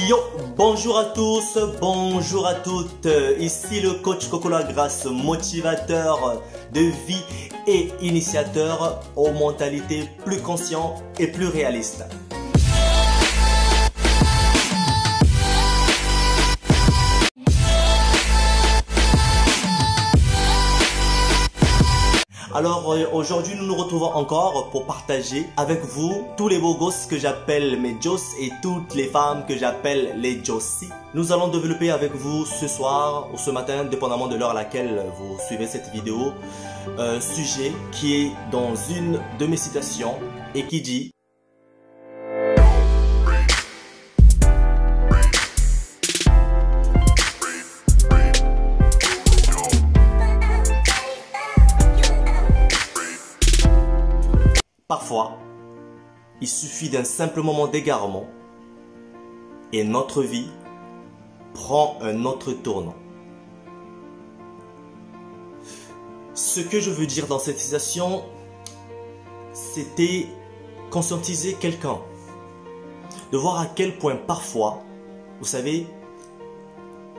Yo, bonjour à tous, bonjour à toutes, ici le coach Coco Lagrasse, motivateur de vie et initiateur aux mentalités plus conscientes et plus réalistes. Alors aujourd'hui nous nous retrouvons encore pour partager avec vous tous les beaux gosses que j'appelle mes Joss et toutes les femmes que j'appelle les Jossi. Nous allons développer avec vous ce soir ou ce matin, dépendamment de l'heure à laquelle vous suivez cette vidéo, un sujet qui est dans une de mes citations et qui dit: parfois, il suffit d'un simple moment d'égarement et notre vie prend un autre tournant. Ce que je veux dire dans cette citation, c'était conscientiser quelqu'un, de voir à quel point parfois, vous savez,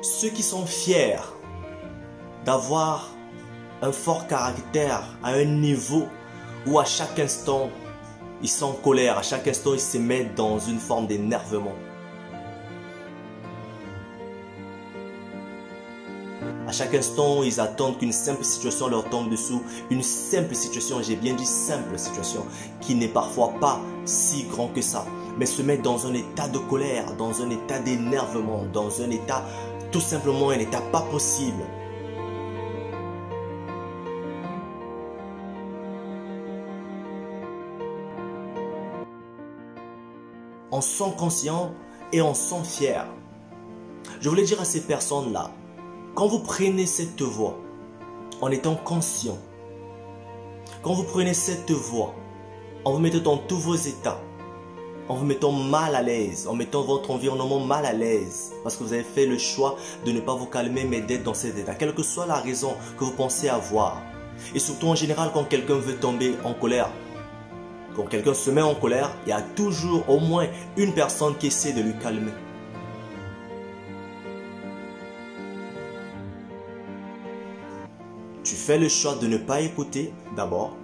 ceux qui sont fiers d'avoir un fort caractère à un niveau où à chaque instant, ils sont en colère, à chaque instant, ils se mettent dans une forme d'énervement. À chaque instant, ils attendent qu'une simple situation leur tombe dessous. Une simple situation, j'ai bien dit simple situation, qui n'est parfois pas si grand que ça. Mais se mettent dans un état de colère, dans un état d'énervement, dans un état, tout simplement un état pas possible. On sent conscient et on sent fier. Je voulais dire à ces personnes-là, quand vous prenez cette voie, en étant conscient, quand vous prenez cette voie, en vous mettant dans tous vos états, en vous mettant mal à l'aise, en mettant votre environnement mal à l'aise, parce que vous avez fait le choix de ne pas vous calmer, mais d'être dans cet état, quelle que soit la raison que vous pensez avoir. Et surtout en général, quand quelqu'un veut tomber en colère, quand quelqu'un se met en colère, il y a toujours au moins une personne qui essaie de lui calmer. Tu fais le choix de ne pas écouter d'abord.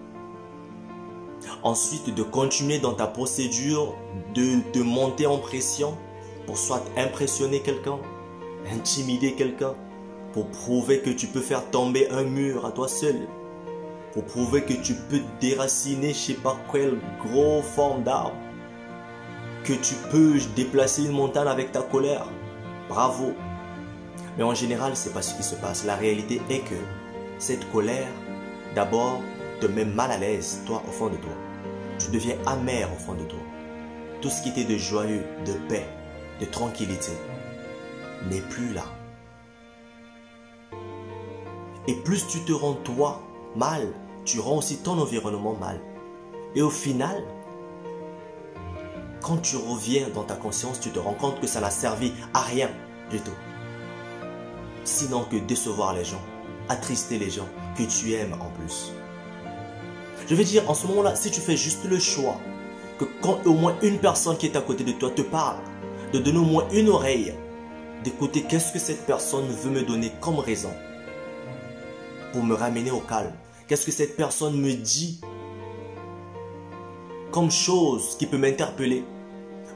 Ensuite, de continuer dans ta procédure de monter en pression pour soit impressionner quelqu'un, intimider quelqu'un, pour prouver que tu peux faire tomber un mur à toi seul. Pour prouver que tu peux déraciner je sais pas quelle grosse forme d'arbre. Que tu peux déplacer une montagne avec ta colère. Bravo. Mais en général, c'est pas ce qui se passe. La réalité est que cette colère, d'abord, te met mal à l'aise, toi, au fond de toi. Tu deviens amer au fond de toi. Tout ce qui était de joyeux, de paix, de tranquillité, n'est plus là. Et plus tu te rends toi mal, tu rends aussi ton environnement mal. Et au final, quand tu reviens dans ta conscience, tu te rends compte que ça n'a servi à rien du tout. Sinon que décevoir les gens, attrister les gens que tu aimes en plus. Je veux dire, en ce moment-là, si tu fais juste le choix, que quand au moins une personne qui est à côté de toi te parle, de donner au moins une oreille, d'écouter qu'est-ce que cette personne veut me donner comme raison pour me ramener au calme. Qu'est-ce que cette personne me dit comme chose qui peut m'interpeller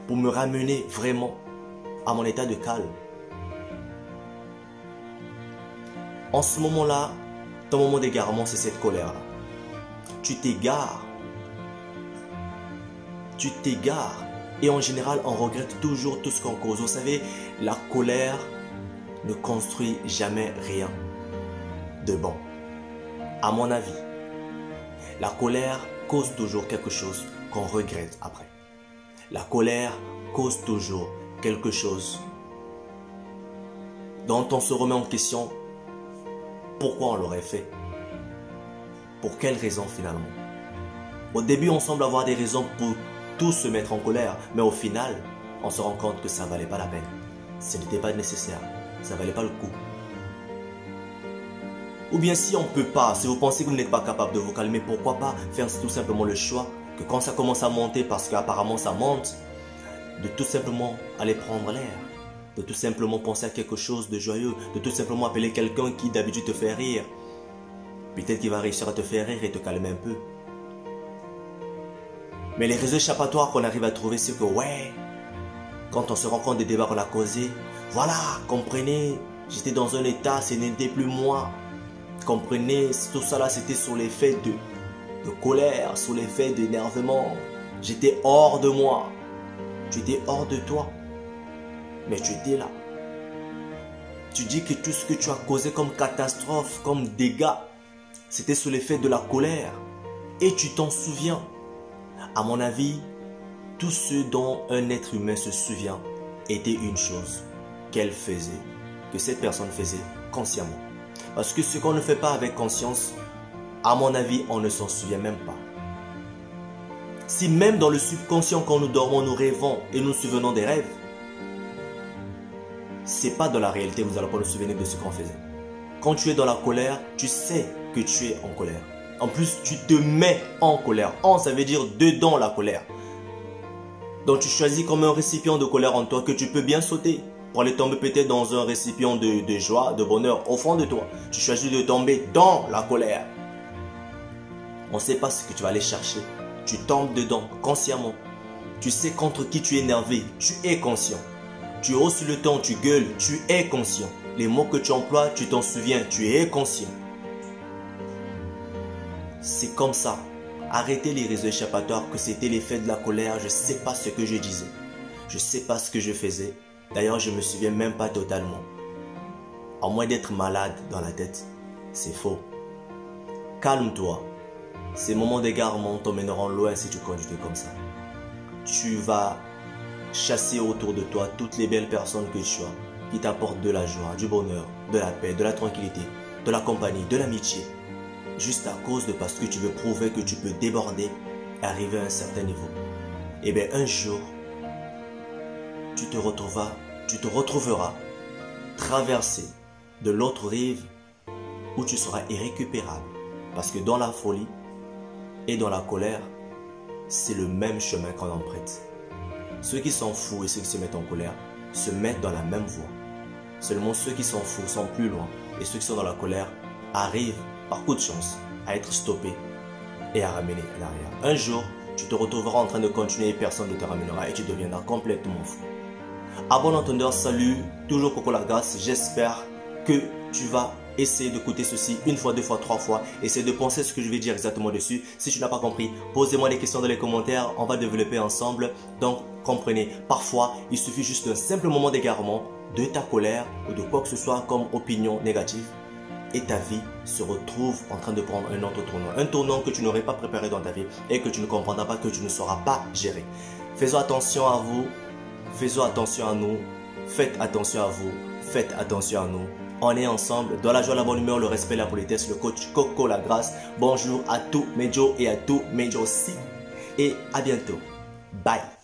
pour me ramener vraiment à mon état de calme. En ce moment-là, ton moment d'égarement, c'est cette colère-là. Tu t'égares. Tu t'égares. Et en général, on regrette toujours tout ce qu'on cause. Vous savez, la colère ne construit jamais rien de bon. À mon avis, la colère cause toujours quelque chose qu'on regrette après. La colère cause toujours quelque chose dont on se remet en question pourquoi on l'aurait fait. Pour quelle raison finalement? Au début, on semble avoir des raisons pour tout se mettre en colère, mais au final, on se rend compte que ça ne valait pas la peine. Ce n'était pas nécessaire, ça ne valait pas le coup. Ou bien si on ne peut pas, si vous pensez que vous n'êtes pas capable de vous calmer, pourquoi pas faire tout simplement le choix que quand ça commence à monter, parce qu'apparemment ça monte, de tout simplement aller prendre l'air. de tout simplement penser à quelque chose de joyeux, de tout simplement appeler quelqu'un qui d'habitude te fait rire. Peut-être qu'il va réussir à te faire rire et te calmer un peu. Mais les réseaux échappatoires qu'on arrive à trouver, c'est que ouais, quand on se rend compte des débats qu'on a causés, voilà, comprenez, j'étais dans un état, ce n'était plus moi. Comprenez, tout ça là, c'était sous l'effet de colère, sous l'effet d'énervement. J'étais hors de moi. Tu étais hors de toi. Mais tu étais là. Tu dis que tout ce que tu as causé comme catastrophe, comme dégâts, c'était sous l'effet de la colère. Et tu t'en souviens. À mon avis, tout ce dont un être humain se souvient était une chose qu'elle faisait, que cette personne faisait consciemment. Parce que ce qu'on ne fait pas avec conscience, à mon avis, on ne s'en souvient même pas. Si même dans le subconscient, quand nous dormons, nous rêvons et nous nous souvenons des rêves, c'est pas dans la réalité, vous n'allez pas nous souvenir de ce qu'on faisait. Quand tu es dans la colère, tu sais que tu es en colère. En plus, tu te mets en colère. En, ça veut dire dedans la colère. Donc tu choisis comme un récipient de colère en toi que tu peux bien sauter pour aller tomber peut-être dans un récipient de joie, de bonheur au fond de toi. Tu choisis de tomber dans la colère. On ne sait pas ce que tu vas aller chercher. Tu tombes dedans consciemment. Tu sais contre qui tu es énervé. Tu es conscient. Tu hausses le ton, tu gueules. Tu es conscient. Les mots que tu emploies, tu t'en souviens. Tu es conscient. C'est comme ça. Arrêtez les réseaux échappatoires que c'était l'effet de la colère. Je ne sais pas ce que je disais. Je ne sais pas ce que je faisais. D'ailleurs, je ne me souviens même pas totalement. À moins d'être malade dans la tête. C'est faux. Calme-toi. Ces moments d'égarement t'emmèneront loin si tu continues comme ça. Tu vas chasser autour de toi toutes les belles personnes que tu as, qui t'apportent de la joie, du bonheur, de la paix, de la tranquillité, de la compagnie, de l'amitié. Juste à cause de parce que tu veux prouver que tu peux déborder et arriver à un certain niveau. Et bien un jour, tu te retrouveras traversé de l'autre rive où tu seras irrécupérable. Parce que dans la folie et dans la colère, c'est le même chemin qu'on emprunte. Ceux qui sont fous et ceux qui se mettent en colère se mettent dans la même voie. Seulement ceux qui sont fous sont plus loin et ceux qui sont dans la colère arrivent par coup de chance à être stoppés et à ramener à l'arrière. Un jour, tu te retrouveras en train de continuer et personne ne te ramènera et tu deviendras complètement fou. À bon entendeur, salut, toujours Coco la Grâce. J'espère que tu vas essayer d'écouter ceci une fois, deux fois, trois fois. Essaye de penser ce que je vais dire exactement dessus. Si tu n'as pas compris, posez-moi des questions dans les commentaires. On va développer ensemble. Donc, comprenez, parfois, il suffit juste d'un simple moment d'égarement, de ta colère ou de quoi que ce soit comme opinion négative. Et ta vie se retrouve en train de prendre un autre tournant. Un tournant que tu n'aurais pas préparé dans ta vie et que tu ne comprendras pas, que tu ne sauras pas gérer. Faisons attention à vous. Faisons attention à nous. Faites attention à vous. Faites attention à nous. On est ensemble dans la joie, la bonne humeur, le respect, la politesse, le coach Coco la Grâce. Bonjour à tous mes Joe et à tous mes Joe aussi. Et à bientôt. Bye.